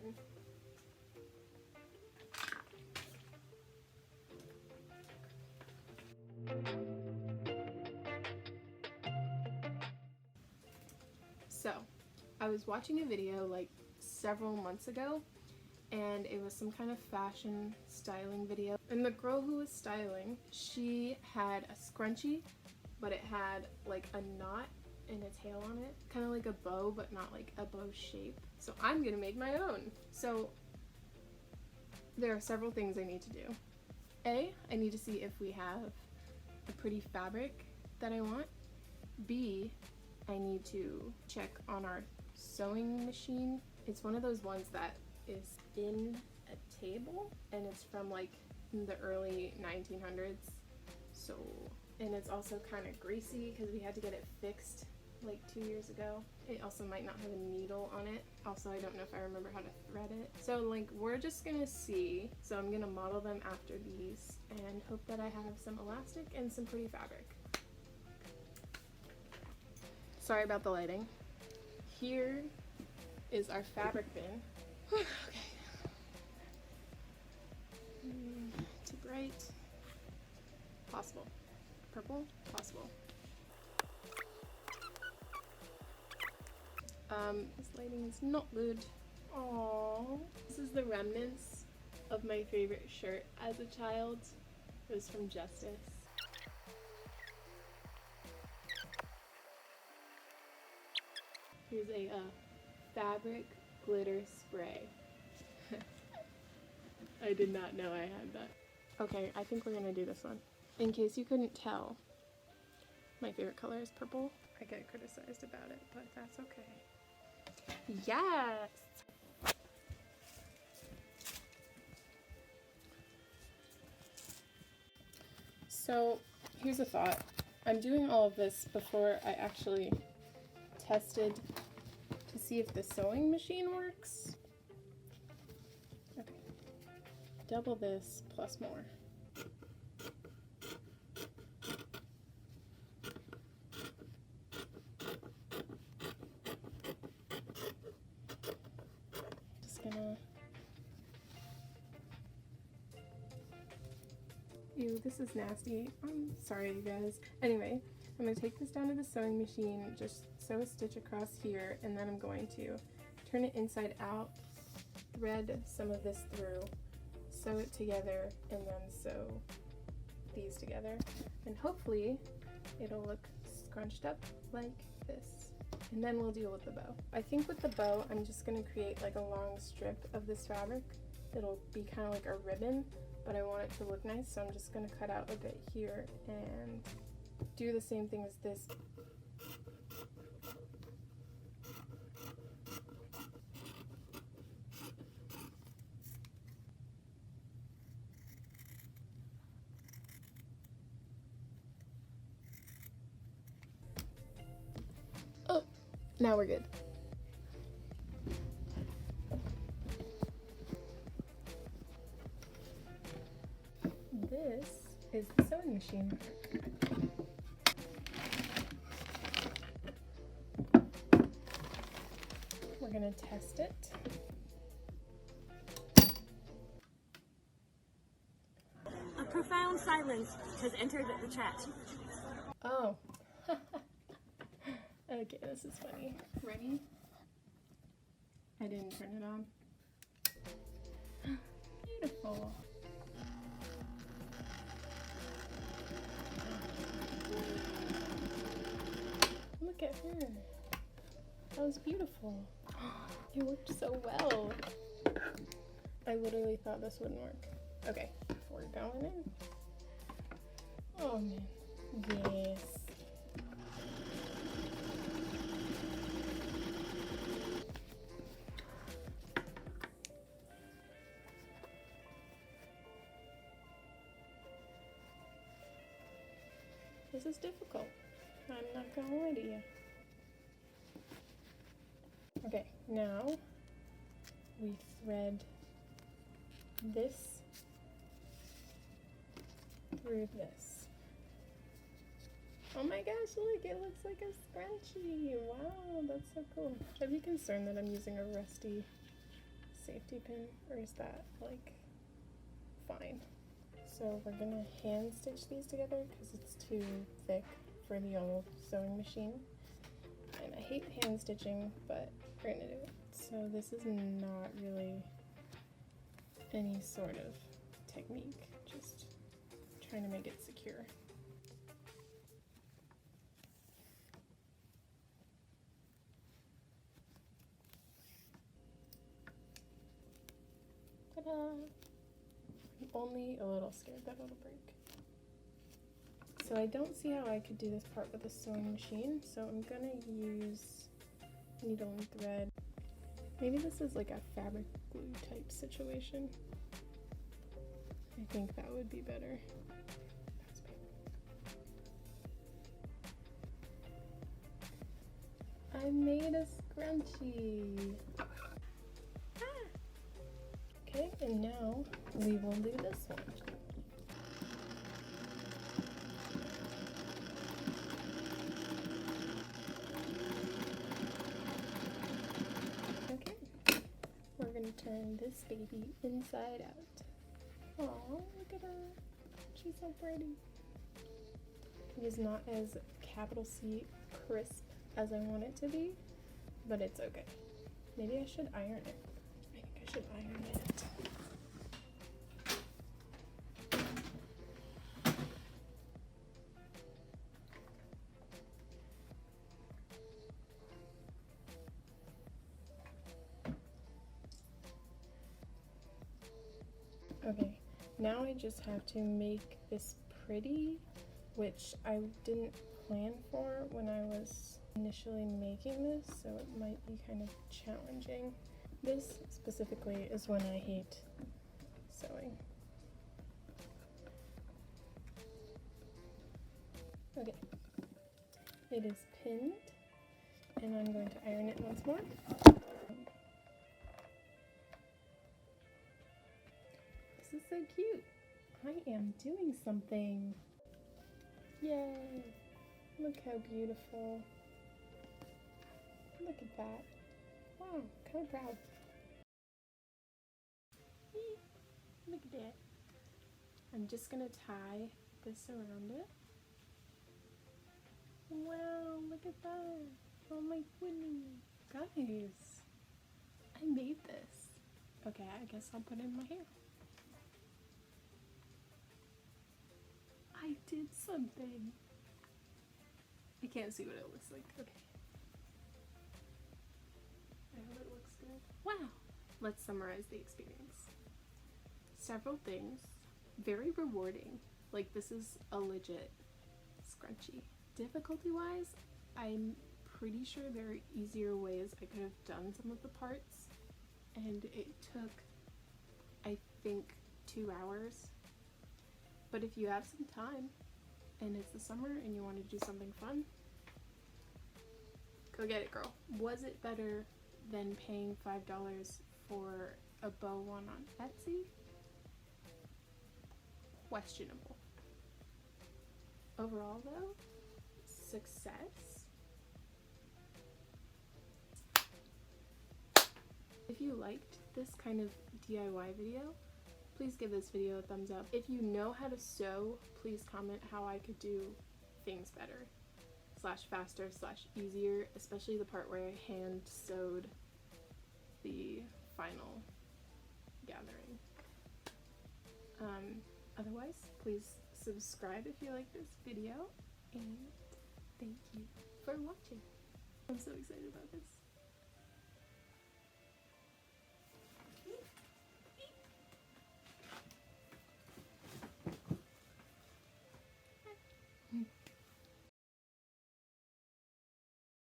pattern. So, I was watching a video like several months ago, and it was some kind of fashion styling video. And the girl who was styling, she had a scrunchie, but it had like a knot and a tail on it, kind of like a bow, but not like a bow shape. So I'm gonna make my own. So there are several things I need to do. A, I need to see if we have a pretty fabric that I want. B, I need to check on our sewing machine. It's one of those ones that is in a table, and it's from like the early 1900s. So, and it's also kind of greasy because we had to get it fixed like 2 years ago. It also might not have a needle on it. Also, I don't know if I remember how to thread it. So like, we're just gonna see. So I'm gonna model them after these and hope that I have some elastic and some pretty fabric. Sorry about the lighting. Here is our fabric bin. Okay. Too bright. Possible. Purple? Possible. This lighting is not good. Aww. This is the remnants of my favorite shirt as a child. It was from Justice. Here's a fabric glitter spray. I did not know I had that. Okay, I think we're gonna do this one. In case you couldn't tell, my favorite color is purple. I get criticized about it, but that's okay. Yes! So, here's a thought. I'm doing all of this before I actually tested to see if the sewing machine works. Okay. Double this plus more. Just gonna... Ew, this is nasty. I'm sorry, you guys. Anyway, I'm going to take this down to the sewing machine, just sew a stitch across here, and then I'm going to turn it inside out, thread some of this through, sew it together, and then sew these together. And hopefully it'll look scrunched up like this. And then we'll deal with the bow. I think with the bow, I'm just going to create like a long strip of this fabric. It'll be kind of like a ribbon, but I want it to look nice, so I'm just going to cut out a bit here and do the same thing as this. Oh, now we're good. This is the sewing machine. We're gonna test it. A profound silence has entered the chat. Oh. Okay, this is funny. Ready? I didn't turn it on. Beautiful. Look at her. That was beautiful. It worked so well. I literally thought this wouldn't work. Okay, we're going in. Oh man. Yes. This is difficult. I'm not gonna lie to you. Okay, now we thread this through this. Oh my gosh, look, it looks like a scrunchie. Wow, that's so cool. Should I be concerned that I'm using a rusty safety pin, or is that like fine? So we're gonna hand stitch these together because it's too thick for the old sewing machine. And I hate hand stitching, but we're gonna do it. So this is not really any sort of technique, just trying to make it secure. Ta-da! I'm only a little scared that it'll break. So I don't see how I could do this part with a sewing machine, so I'm gonna use needle and thread. Maybe this is like a fabric glue type situation. I think that would be better. I made a scrunchie! Ah. Okay, and now we will do this one. We're gonna turn this baby inside out. Oh, look at her. She's so pretty. It is not as capital C crisp as I want it to be, but it's okay. Maybe I should iron it. I think I should iron it. Okay, now I just have to make this pretty, which I didn't plan for when I was initially making this, so it might be kind of challenging. This specifically is when I hate sewing. Okay, it is pinned, and I'm going to iron it once more. This is so cute. I am doing something. Yay! Look how beautiful. Look at that. Wow, kind of proud. Look at that. I'm just gonna tie this around it. Wow, look at that. Oh my goodness. Guys, I made this. Okay, I guess I'll put it in my hair. I did something. You can't see what it looks like. Okay. I hope it looks good. Wow. Let's summarize the experience. Several things. Very rewarding. Like, this is a legit scrunchie. Difficulty-wise, I'm pretty sure there are easier ways I could have done some of the parts. And it took, I think, 2 hours. But if you have some time, and it's the summer and you want to do something fun, go get it, girl. Was it better than paying $5 for a bow one on Etsy? Questionable. Overall though, success. If you liked this kind of DIY video, please give this video a thumbs up. If you know how to sew, please comment how I could do things better, / faster / easier, especially the part where I hand sewed the final gathering. Otherwise, please subscribe if you like this video, and thank you for watching. I'm so excited about this.